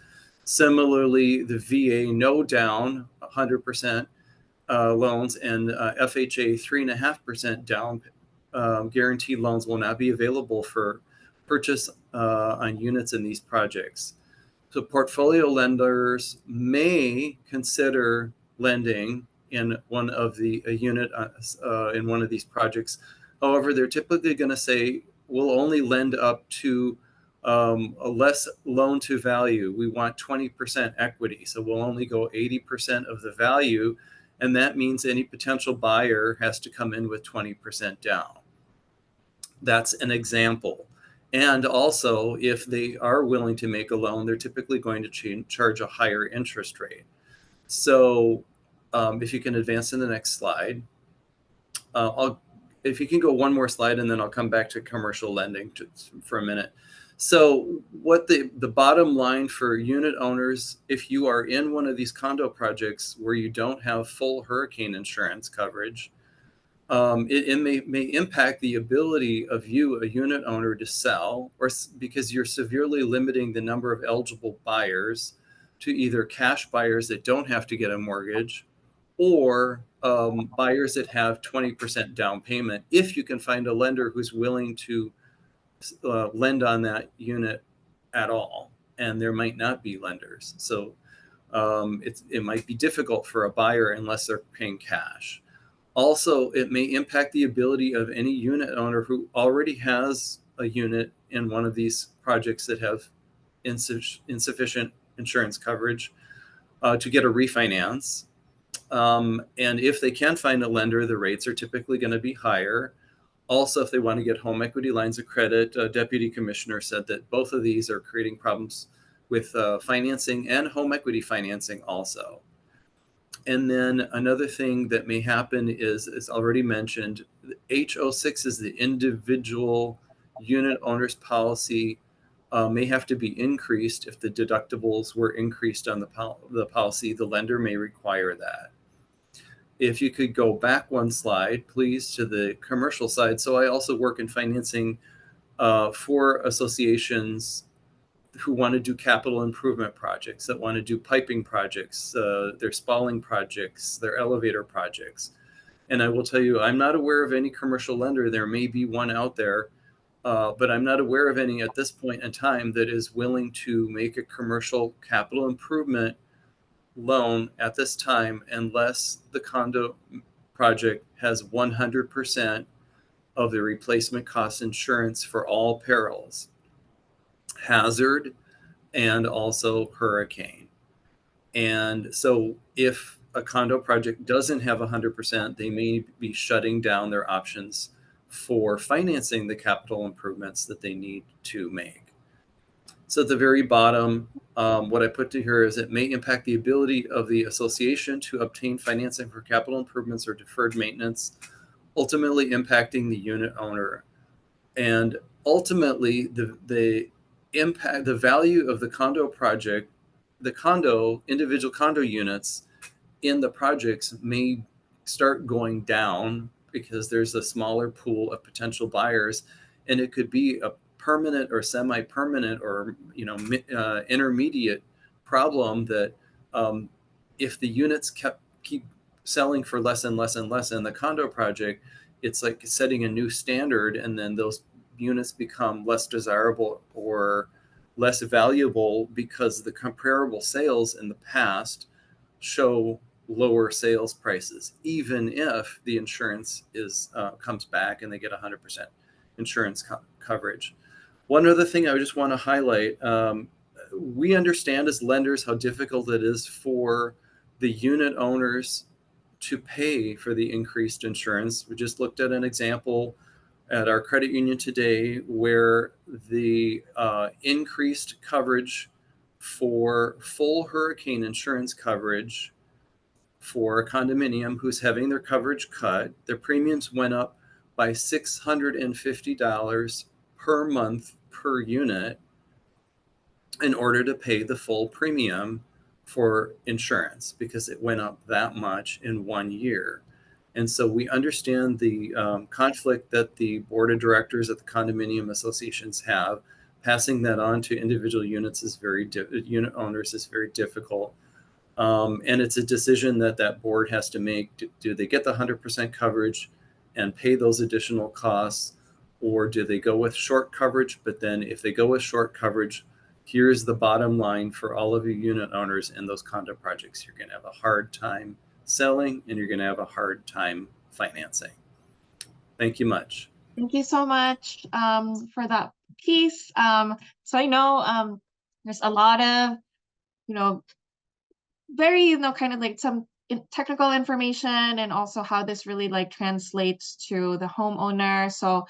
Similarly, the VA no down 100% loans and FHA 3.5% down guaranteed loans will not be available for purchase on units in these projects. So portfolio lenders may consider lending in one of the a unit in one of these projects. However, they're typically going to say we'll only lend up to a less loan to value. We want 20% equity, so we'll only go 80% of the value, and that means any potential buyer has to come in with 20% down. That's an example. And also, if they are willing to make a loan, they're typically going to charge a higher interest rate. So if you can advance to the next slide. If you can go one more slide, and then I'll come back to commercial lending for a minute. So what the bottom line for unit owners, if you are in one of these condo projects where you don't have full hurricane insurance coverage, it may impact the ability of you, a unit owner, to sell, or because you're severely limiting the number of eligible buyers to either cash buyers that don't have to get a mortgage, or buyers that have 20% down payment, if you can find a lender who's willing to lend on that unit at all. And there might not be lenders. So it might be difficult for a buyer unless they're paying cash. Also, it may impact the ability of any unit owner who already has a unit in one of these projects that have insufficient insurance coverage to get a refinance. And if they can find a lender, the rates are typically going to be higher. Also, if they want to get home equity lines of credit, Deputy Commissioner said that both of these are creating problems with financing and home equity financing also. And then another thing that may happen is, as already mentioned, H06 is the individual unit owner's policy may have to be increased. If the deductibles were increased on the policy, the lender may require that. If you could go back one slide, please, to the commercial side. So I also work in financing for associations who want to do capital improvement projects, that want to do piping projects, their spalling projects, their elevator projects. And I will tell you, I'm not aware of any commercial lender. There may be one out there, but I'm not aware of any at this point in time that is willing to make a commercial capital improvement loan at this time, unless the condo project has 100% of the replacement cost insurance for all perils, hazard, and also hurricane. And so if a condo project doesn't have 100%, they may be shutting down their options for financing the capital improvements that they need to make. So at the very bottom, what I put to here is it may impact the ability of the association to obtain financing for capital improvements or deferred maintenance, ultimately impacting the unit owner. And ultimately, the impact, the value of the condo project, the individual condo units in the projects may start going down because there's a smaller pool of potential buyers, and it could be a permanent or semi-permanent or intermediate problem that if the units keep selling for less and less and less in the condo project, it's like setting a new standard, and then those units become less desirable or less valuable because the comparable sales in the past show lower sales prices, even if the insurance comes back and they get 100% insurance coverage. One other thing I just want to highlight, we understand as lenders how difficult it is for the unit owners to pay for the increased insurance. We just looked at an example at our credit union today where the increased coverage for full hurricane insurance coverage for a condominium who's having their coverage cut, their premiums went up by $650 per month per unit in order to pay the full premium for insurance because it went up that much in 1 year. And so we understand the conflict that the board of directors at the condominium associations have. Passing that on to individual units is unit owners is very difficult. And it's a decision that that board has to make. Do they get the 100% coverage and pay those additional costs, or do they go with short coverage? But then if they go with short coverage, here's the bottom line for all of you unit owners in those condo projects. You're going to have a hard time selling and you're going to have a hard time financing. Thank you much. Thank you so much for that piece. So I know there's a lot of, very, kind of like some technical information and also how this really like translates to the homeowner. So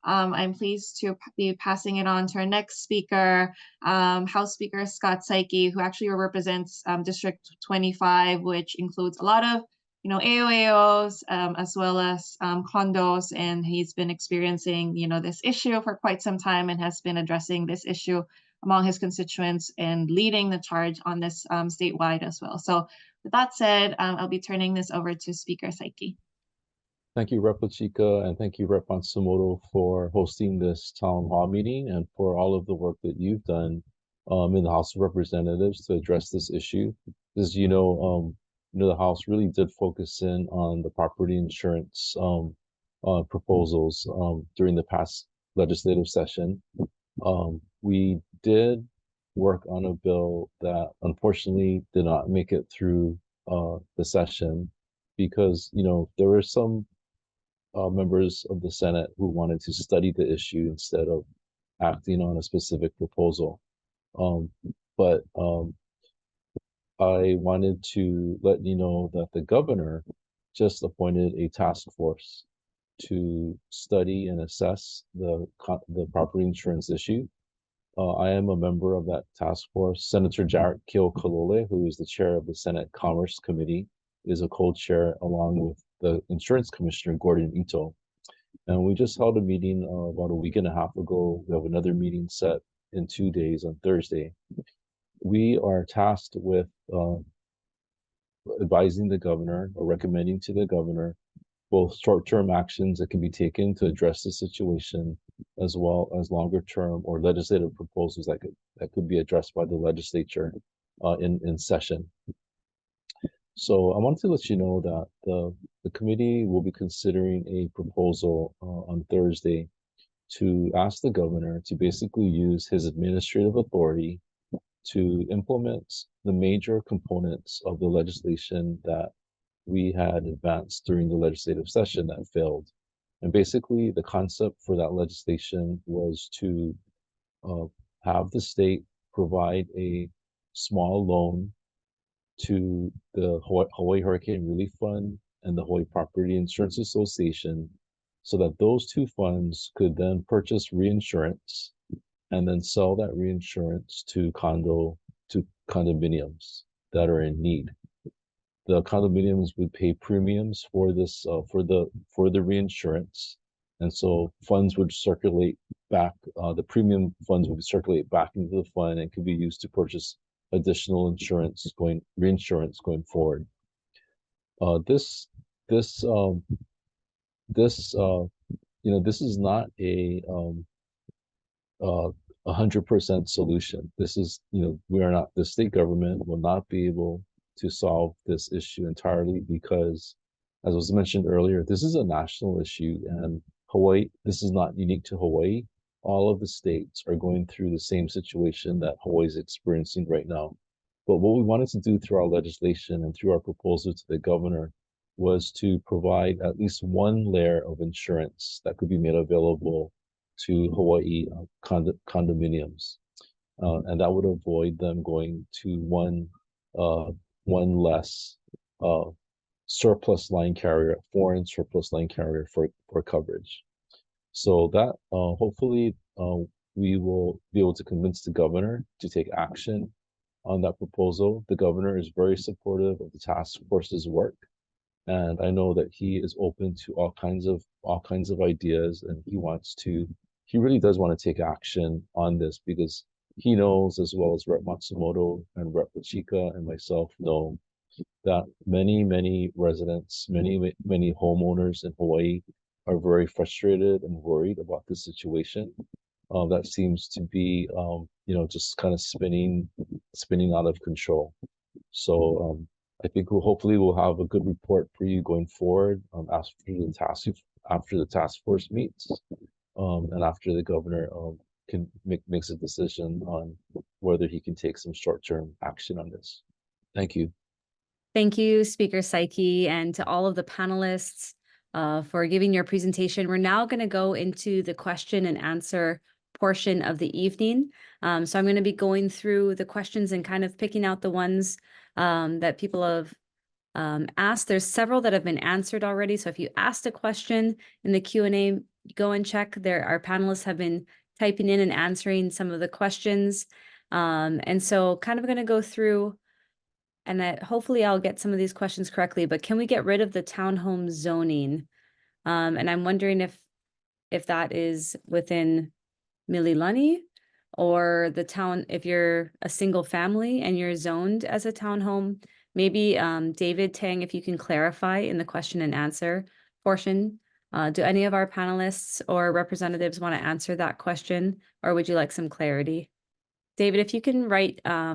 I'm pleased to be passing it on to our next speaker, House Speaker Scott Psyche, who actually represents District 25, which includes a lot of, AOAOs as well as condos, and he's been experiencing, this issue for quite some time and has been addressing this issue among his constituents and leading the charge on this statewide as well. So with that said, I'll be turning this over to Speaker Psyche. Thank you, Rep. Lachika, and thank you, Rep. Matsumoto, for hosting this town hall meeting and for all of the work that you've done in the House of Representatives to address this issue. As you know, the House really did focus in on the property insurance proposals during the past legislative session. We did work on a bill that unfortunately did not make it through the session because, there were some members of the Senate who wanted to study the issue instead of acting on a specific proposal. But I wanted to let you know that the governor just appointed a task force to study and assess the property insurance issue. I am a member of that task force. Senator Jarrett Keo'Kalole, who is the chair of the Senate Commerce Committee, is a co-chair along with the Insurance Commissioner, Gordon Ito. And we just held a meeting about a week and a half ago. We have another meeting set in 2 days on Thursday. We are tasked with advising the governor or recommending to the governor both short-term actions that can be taken to address the situation, as well as longer-term or legislative proposals that could be addressed by the legislature in session. So I wanted to let you know that the committee will be considering a proposal on Thursday to ask the governor to basically use his administrative authority to implement the major components of the legislation that we had advanced during the legislative session that failed. And basically the concept for that legislation was to have the state provide a small loan to the Hawaii Hurricane Relief Fund and the Hawaii Property Insurance Association so that those two funds could then purchase reinsurance and then sell that reinsurance to condominiums that are in need. The condominiums would pay premiums for this for the reinsurance, and so funds would circulate back. The premium funds would circulate back into the fund and could be used to purchase additional reinsurance going forward. This is not a 100% solution. This is, the state government will not be able to solve this issue entirely because, as was mentioned earlier, this is a national issue, and Hawaii, this is not unique to Hawaii. All of the states are going through the same situation that Hawaii is experiencing right now. But what we wanted to do through our legislation and through our proposal to the governor was to provide at least one layer of insurance that could be made available to Hawaii condominiums. And that would avoid them going to one less surplus line carrier, foreign surplus line carrier for coverage. So that hopefully we will be able to convince the governor to take action on that proposal. The governor is very supportive of the task force's work, and I know that he is open to all kinds of ideas, and he wants to he really does want to take action on this because he knows, as well as Rep Matsumoto and Rep Chika and myself know, that many residents, many homeowners in Hawaii are very frustrated and worried about this situation. That seems to be, just kind of spinning out of control. So I think hopefully we'll have a good report for you going forward after the task force meets, and after the governor makes a decision on whether he can take some short-term action on this. Thank you. Thank you, Speaker Psyche, and to all of the panelists for giving your presentation. We're now going to go into the question and answer portion of the evening. So I'm going to be going through the questions and kind of picking out the ones that people have asked. There's several that have been answered already. So if you asked a question in the Q&A, go and check there. Our panelists have been typing in and answering some of the questions. And so kind of going to go through, and that hopefully I'll get some of these questions correctly, but can we get rid of the townhome zoning? And I'm wondering if that is within Mililani or the town, if you're a single family and you're zoned as a townhome. Maybe David Tang, if you can clarify in the question and answer portion. Do any of our panelists or representatives want to answer that question, or would you like some clarity? David, if you can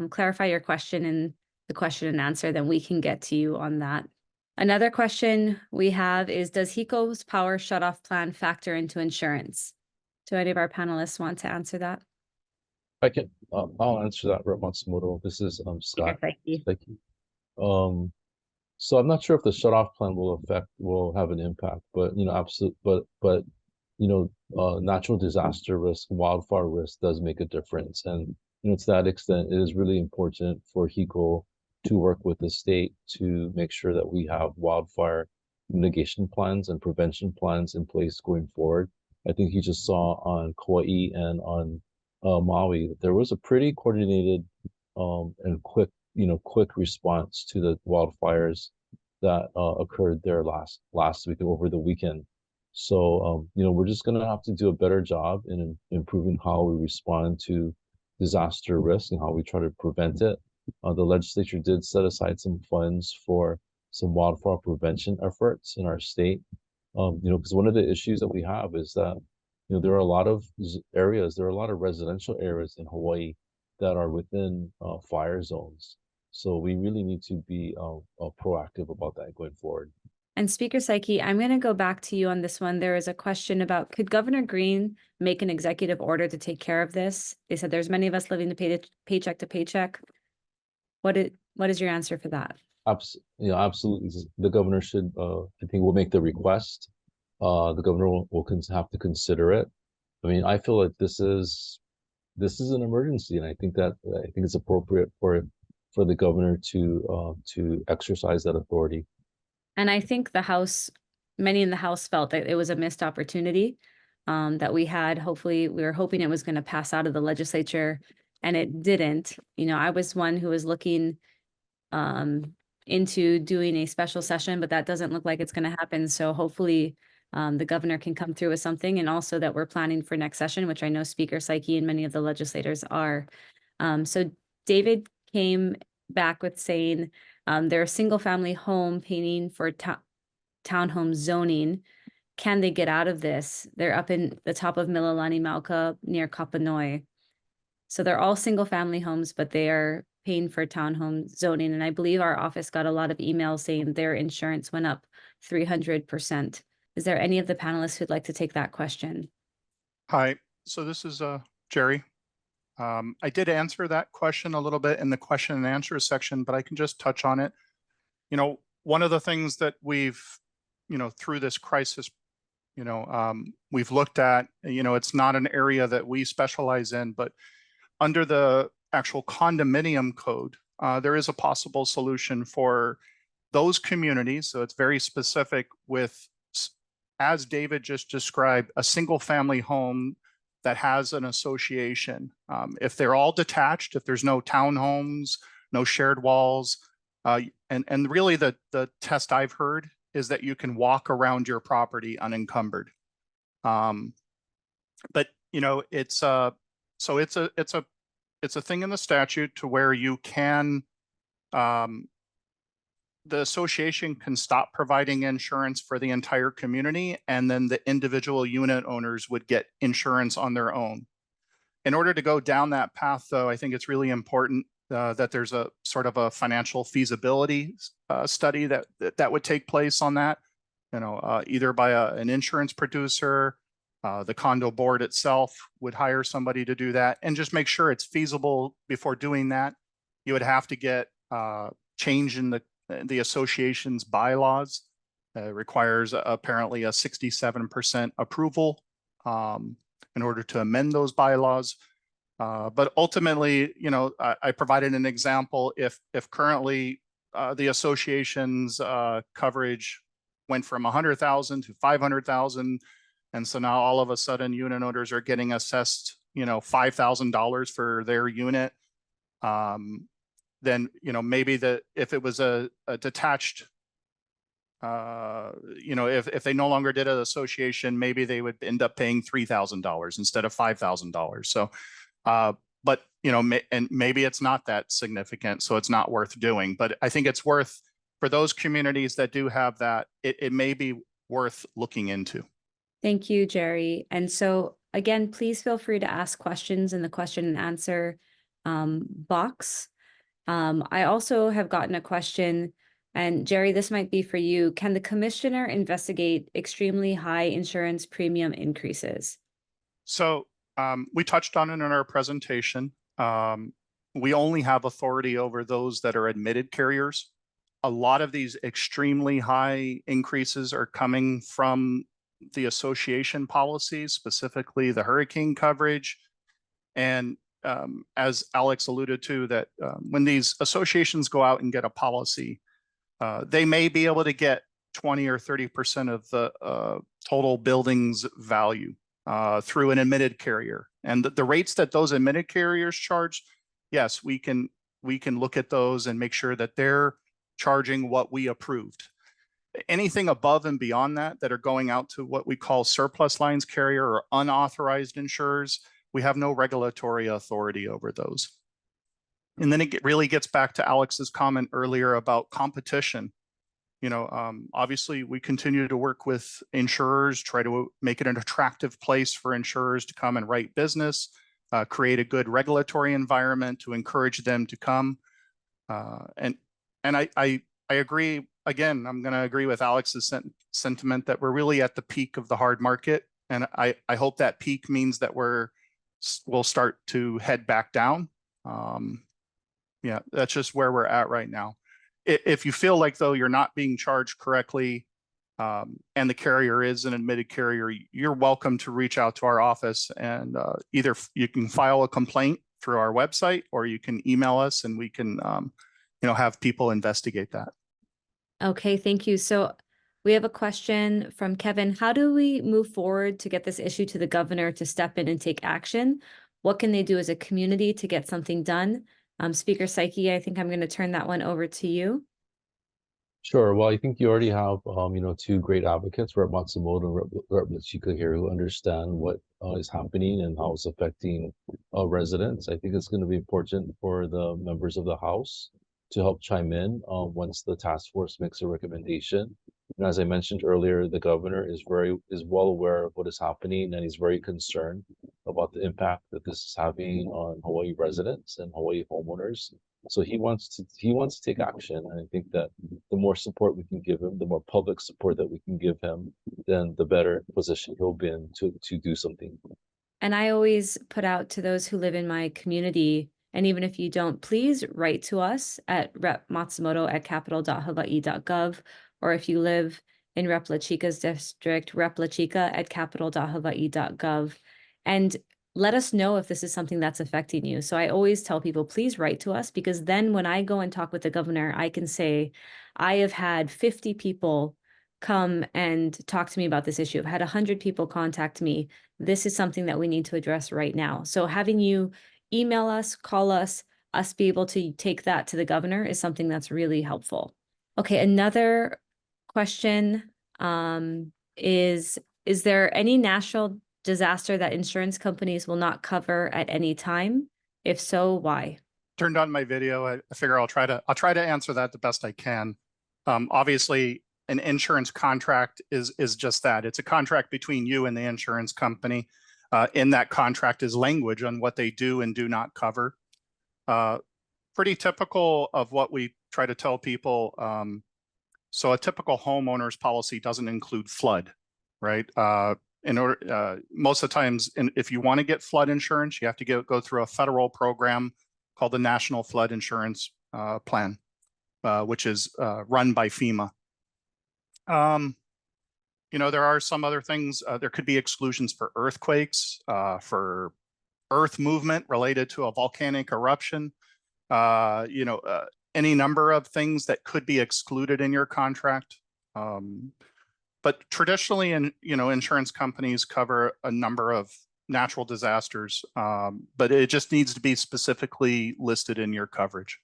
clarify your question in the question and answer, then we can get to you on that. Another question we have is, does HECO's power shutoff plan factor into insurance? Do any of our panelists want to answer that? I can, I'll answer that, Rep Matsumoto. This is Scott. Thank you. So I'm not sure if the shutoff plan will have an impact, but natural disaster risk, wildfire risk does make a difference. And to that extent, it is really important for HECO to work with the state to make sure that we have wildfire mitigation plans and prevention plans in place going forward. I think you just saw on Kauai and on Maui that there was a pretty coordinated and quick response to the wildfires that occurred there last week over the weekend. So we're just going to have to do a better job in improving how we respond to disaster risk and how we try to prevent it. The legislature did set aside some funds for some wildfire prevention efforts in our state. Because one of the issues that we have is that there are a lot of residential areas in Hawaii that are within fire zones. So we really need to be proactive about that going forward. And Speaker Psyche, I'm going to go back to you on this one. There is a question about, could Governor Green make an executive order to take care of this? They said there's many of us living paycheck to paycheck. What is your answer for that? Absolutely. The governor should, I think, will make the request. The governor will have to consider it. I mean, I feel like this is an emergency, and I think it's appropriate for the governor to exercise that authority. And I think many in the House felt that it was a missed opportunity that we had. Hopefully, we were hoping it was going to pass out of the legislature, and it didn't. I was one who was looking into doing a special session, but that doesn't look like it's going to happen. So hopefully the governor can come through with something, and also that we're planning for next session, which I know Speaker Psyche and many of the legislators are. So David came back with saying they're a single family home paying for townhome zoning. Can they get out of this? They're up in the top of Mililani Mauka near Kapanoi. So they're all single family homes, but they are paying for townhome zoning. And I believe our office got a lot of emails saying their insurance went up 300%. Is there any of the panelists who'd like to take that question? Hi, so this is Jerry. I did answer that question a little bit in the question and answer section, but I can just touch on it. One of the things that we've, through this crisis, we've looked at, it's not an area that we specialize in, but under the actual condominium code, there is a possible solution for those communities. So it's very specific with, as David just described, a single family home that has an association. If they're all detached, if there's no townhomes, no shared walls, and really the test I've heard is that you can walk around your property unencumbered. But you know, it's so it's a thing in the statute to where you can, the association can stop providing insurance for the entire community, and then the individual unit owners would get insurance on their own. In order to go down that path, though, I think it's really important that there's a sort of a financial feasibility study that would take place on that, you know, either by an insurance producer, the condo board itself would hire somebody to do that, and just make sure it's feasible before doing that. You would have to get change in the association's bylaws. Requires apparently a 67% approval in order to amend those bylaws. But ultimately, you know, I provided an example. If currently the association's coverage went from 100,000 to 500,000, and so now all of a sudden unit owners are getting assessed, you know, $5,000 for their unit, then, you know, maybe if it was a detached, you know, if they no longer did an association, maybe they would end up paying $3,000 instead of $5,000. So, but, you know, and maybe it's not that significant, so it's not worth doing. But I think it's worth, for those communities that do have that, it may be worth looking into. Thank you, Jerry. And so again, please feel free to ask questions in the question and answer box. I also have gotten a question, and Jerry, this might be for you. Can the commissioner investigate extremely high insurance premium increases? So we touched on it in our presentation. We only have authority over those that are admitted carriers. A lot of these extremely high increases are coming from the association policies, specifically the hurricane coverage. And as Alex alluded to, that when these associations go out and get a policy, they may be able to get 20 or 30% of the total building's value through an admitted carrier. And the rates that those admitted carriers charge, yes, we can look at those and make sure that they're charging what we approved. Anything above and beyond that are going out to what we call surplus lines carrier or unauthorized insurers, we have no regulatory authority over those. And then it really gets back to Alex's comment earlier about competition. You know, obviously we continue to work with insurers, try to make it an attractive place for insurers to come and write business, create a good regulatory environment to encourage them to come. And I agree. Again, I'm going to agree with Alex's sentiment that we're really at the peak of the hard market. And I hope that peak means that we'll start to head back down. Yeah, that's just where we're at right now. If you feel like, though, you're not being charged correctly and the carrier is an admitted carrier, you're welcome to reach out to our office, and either you can file a complaint through our website, or you can email us and we can you know, have people investigate that. Okay, thank you. So we have a question from Kevin. How do we move forward to get this issue to the governor to step in and take action? What can they do as a community to get something done? Speaker Psyche, I think I'm going to turn that one over to you. Sure. Well, I think you already have, you know, two great advocates, Rep. Matsumoto and Rep. Lachika here, who understand what is happening and how it's affecting residents. I think it's going to be important for the members of the House to help chime in once the task force makes a recommendation. And as I mentioned earlier, the governor is well aware of what is happening, and he's very concerned about the impact that this is having on Hawaii residents and Hawaii homeowners. So he wants to take action, and I think that the more support we can give him, the more public support that we can give him, then the better position he'll be in to do something. And I always put out to those who live in my community, and even if you don't, please write to us at repmatsumoto@capital.hawaii.gov, or if you live in Rep. Lachika's district, replachika@capital.hawaii.gov, and let us know if this is something that's affecting you. So I always tell people, please write to us, because then when I go and talk with the governor, I can say, I have had 50 people come and talk to me about this issue. I've had 100 people contact me. This is something that we need to address right now. So having you email us, call us be able to take that to the governor is something that's really helpful. Okay, another question is there any national disaster that insurance companies will not cover at any time? If so, why? Turned on my video. I figure I'll try to answer that the best I can. Obviously, an insurance contract is just that. It's a contract between you and the insurance company. In that contract is language on what they do and do not cover. Pretty typical of what we try to tell people. So a typical homeowner's policy doesn't include flood, right? Most of the times, if you want to get flood insurance, you have to go through a federal program called the National Flood Insurance Plan, which is run by FEMA. There are some other things. There could be exclusions for earthquakes, for earth movement related to a volcanic eruption. Any number of things that could be excluded in your contract. But traditionally, insurance companies cover a number of natural disasters, but it just needs to be specifically listed in your coverage.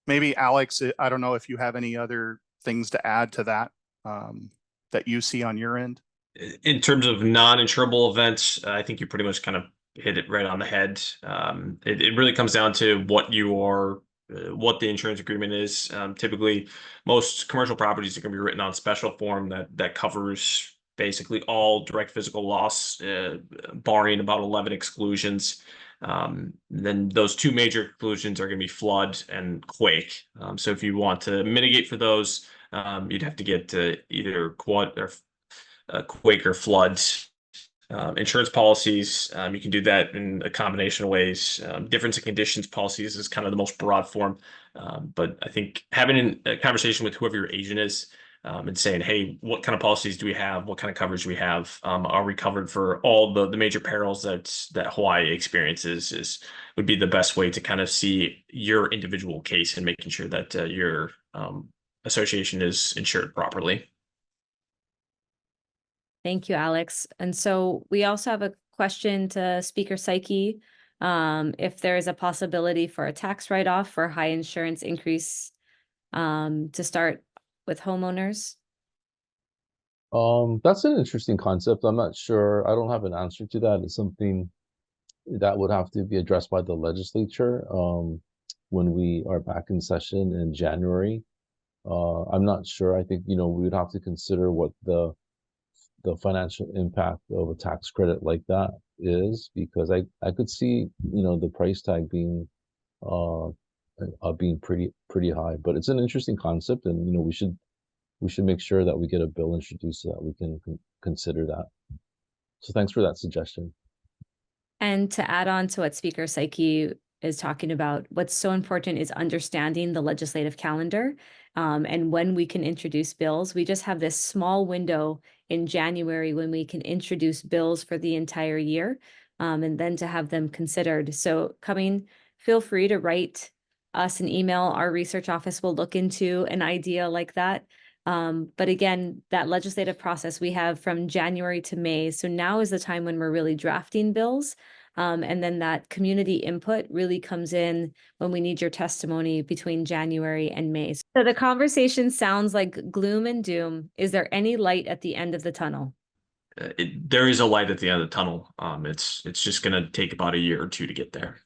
Maybe Alex, I don't know if you have any other things to add to that that you see on your end. In terms of non-insurable events, I think you pretty much kind of hit it right on the head. It really comes down to what the insurance agreement is. Typically, most commercial properties are going to be written on special form that covers basically all direct physical loss, barring about 11 exclusions. Then those two major exclusions are going to be flood and quake. So if you want to mitigate for those, you'd have to get either quake or flood insurance policies. You can do that in a combination of ways. Difference in conditions policies is kind of the most broad form. But I think having a conversation with whoever your agent is and saying, hey, what kind of policies do we have? What kind of coverage do we have? Are we covered for all the major perils that Hawaii experiences would be the best way to kind of see your individual case and making sure that your association is insured properly. Thank you, Alex. And so we also have a question to Speaker Psyche. If there is a possibility for a tax write-off for high insurance increase to start with homeowners. That's an interesting concept. I'm not sure. I don't have an answer to that. It's something that would have to be addressed by the legislature when we are back in session in January. I'm not sure. I think, we would have to consider what the financial impact of a tax credit like that is, because I could see, the price tag being pretty high. But it's an interesting concept, and we should make sure that we get a bill introduced so that we can consider that. So thanks for that suggestion. And to add on to what Speaker Psyche is talking about, what's so important is understanding the legislative calendar and when we can introduce bills. We just have this small window in January when we can introduce bills for the entire year and then to have them considered. So feel free to write us an email. Our research office will look into an idea like that. But again, that legislative process we have from January to May. So now is the time when we're really drafting bills. And then that community input really comes in when we need your testimony between January and May. So the conversation sounds like gloom and doom. Is there any light at the end of the tunnel? There is a light at the end of the tunnel. It's just going to take about a year or two to get there.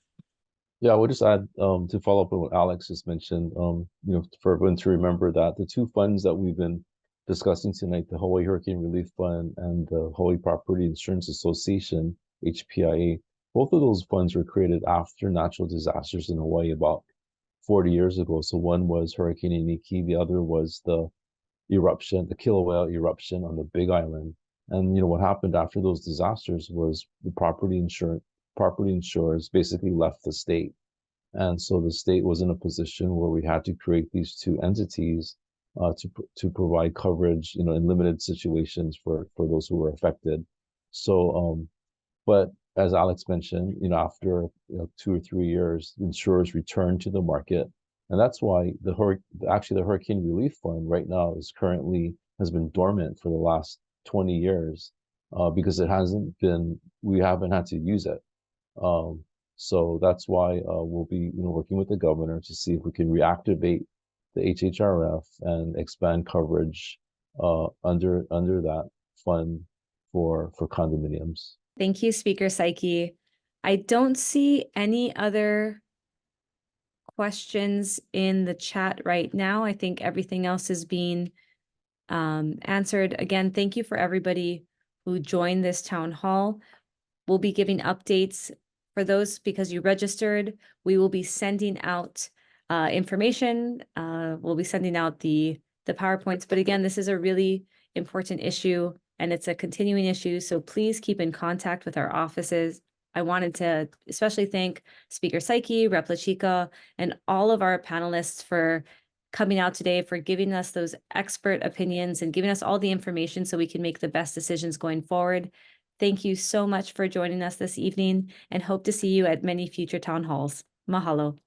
Yeah, I would just add to follow up on what Alex just mentioned, for everyone to remember that the two funds that we've been discussing tonight, the Hawaii Hurricane Relief Fund and the Hawaii Property Insurance Association, HPIA, both of those funds were created after natural disasters in Hawaii about 40 years ago. So one was Hurricane Iniki, the other was the Kilauea eruption on the Big Island. And what happened after those disasters was the property insurers basically left the state. And so the state was in a position where we had to create these two entities to provide coverage, in limited situations for those who were affected. So, but as Alex mentioned, after 2 or 3 years, insurers returned to the market. And that's why the Hurricane Relief Fund right now has been dormant for the last 20 years because we haven't had to use it. So that's why we'll be working with the governor to see if we can reactivate the HHRF and expand coverage under that fund for condominiums. Thank you, Speaker Psyche. I don't see any other questions in the chat right now. I think everything else is being answered. Again, thank you for everybody who joined this town hall. We'll be giving updates for those because you registered. We will be sending out information. We'll be sending out the PowerPoints. But again, this is a really important issue and it's a continuing issue. So please keep in contact with our offices. I wanted to especially thank Speaker Psyche, Rep. La Chica, and all of our panelists for coming out today, for giving us those expert opinions and giving us all the information so we can make the best decisions going forward. Thank you so much for joining us this evening and hope to see you at many future town halls. Mahalo.